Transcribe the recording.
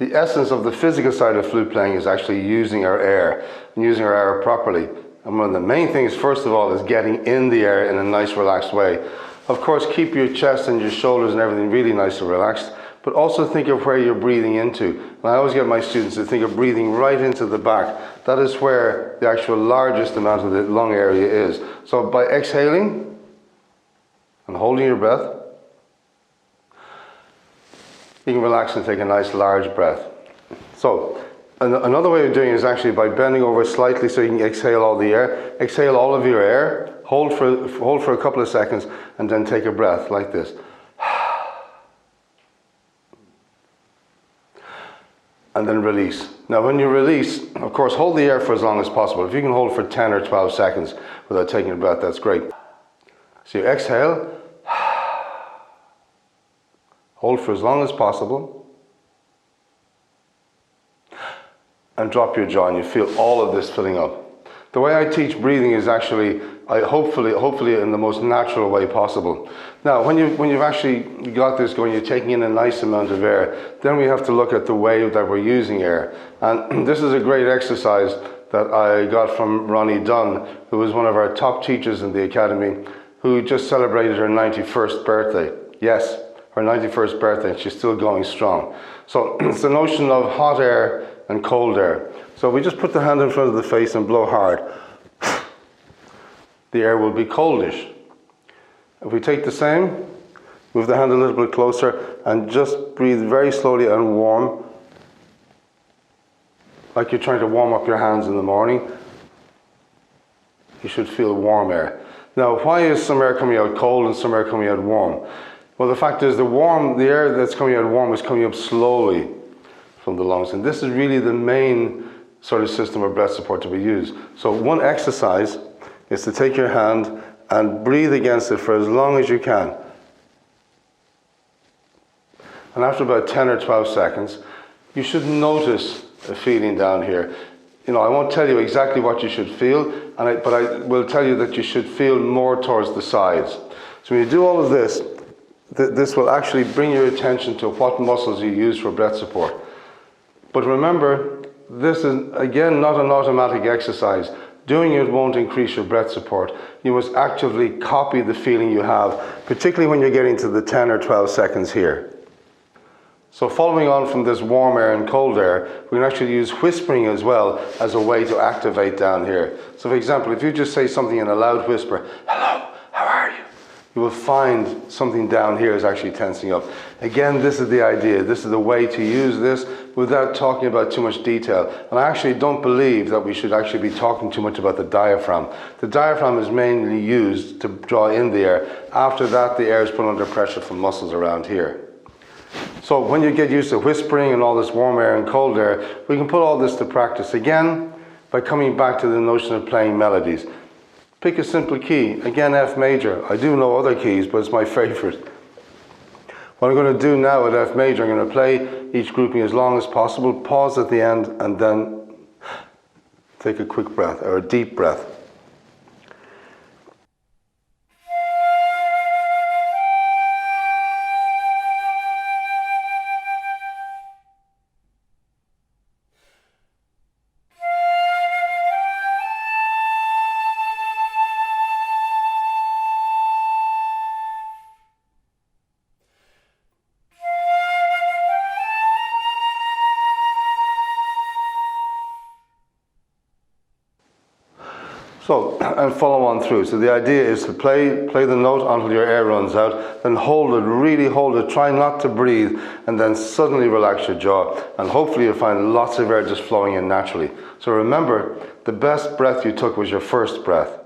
The essence of the physical side of flute playing is actually using our air and using our air properly. And one of the main things, first of all, is getting in the air in a nice, relaxed way. Of course, keep your chest and your shoulders and everything really nice and relaxed, but also think of where you're breathing into. And I always get my students to think of breathing right into the back. That is where the actual largest amount of the lung area is. So by exhaling and holding your breath, you can relax and take a nice large breath. So another way of doing it is actually by bending over slightly so you can exhale all the air. Exhale all of your air, hold for a couple of seconds, and then take a breath like this. And then release. Now when you release, of course, hold the air for as long as possible. If you can hold for 10 or 12 seconds without taking a breath, that's great. So you exhale, hold for as long as possible, and drop your jaw, and you feel all of this filling up. The way I teach breathing is actually, hopefully in the most natural way possible. Now, when you've actually got this going, you're taking in a nice amount of air, then we have to look at the way that we're using air. And this is a great exercise that I got from Ronnie Dunn, who was one of our top teachers in the academy, who just celebrated her 91st birthday. Yes, her 91st birthday, and she's still going strong. So it's the notion of hot air and cold air. So we just put the hand in front of the face and blow hard. The air will be coldish. If we take the same, move the hand a little bit closer and just breathe very slowly and warm, like you're trying to warm up your hands in the morning. You should feel warm air. Now, why is some air coming out cold and some air coming out warm? Well, the fact is the air that's coming out warm is coming up slowly from the lungs, and this is really the main sort of system of breath support that we use. So one exercise is to take your hand and breathe against it for as long as you can. And after about 10 or 12 seconds, you should notice a feeling down here. You know, I won't tell you exactly what you should feel, but I will tell you that you should feel more towards the sides. So when you do all of this, this will actually bring your attention to what muscles you use for breath support. But remember, this is, again, not an automatic exercise. Doing it won't increase your breath support. You must actively copy the feeling you have, particularly when you're getting to the 10 or 12 seconds here. So following on from this warm air and cold air, we can actually use whispering as well as a way to activate down here. So for example, if you just say something in a loud whisper, "Hello, how are you?" you will find something down here is actually tensing up. Again, this is the idea. This is the way to use this without talking about too much detail. And I actually don't believe that we should actually be talking too much about the diaphragm. The diaphragm is mainly used to draw in the air. After that, the air is put under pressure from muscles around here. So when you get used to whispering and all this warm air and cold air, we can put all this to practice again by coming back to the notion of playing melodies. Pick a simple key, again F major. I do know other keys, but it's my favorite. What I'm going to do now at F major, I'm going to play each grouping as long as possible, pause at the end, and then take a quick breath, or a deep breath. So, and follow on through. So the idea is to play the note until your air runs out, then hold it, really hold it, try not to breathe, and then suddenly relax your jaw, and hopefully you'll find lots of air just flowing in naturally. So remember, the best breath you took was your first breath.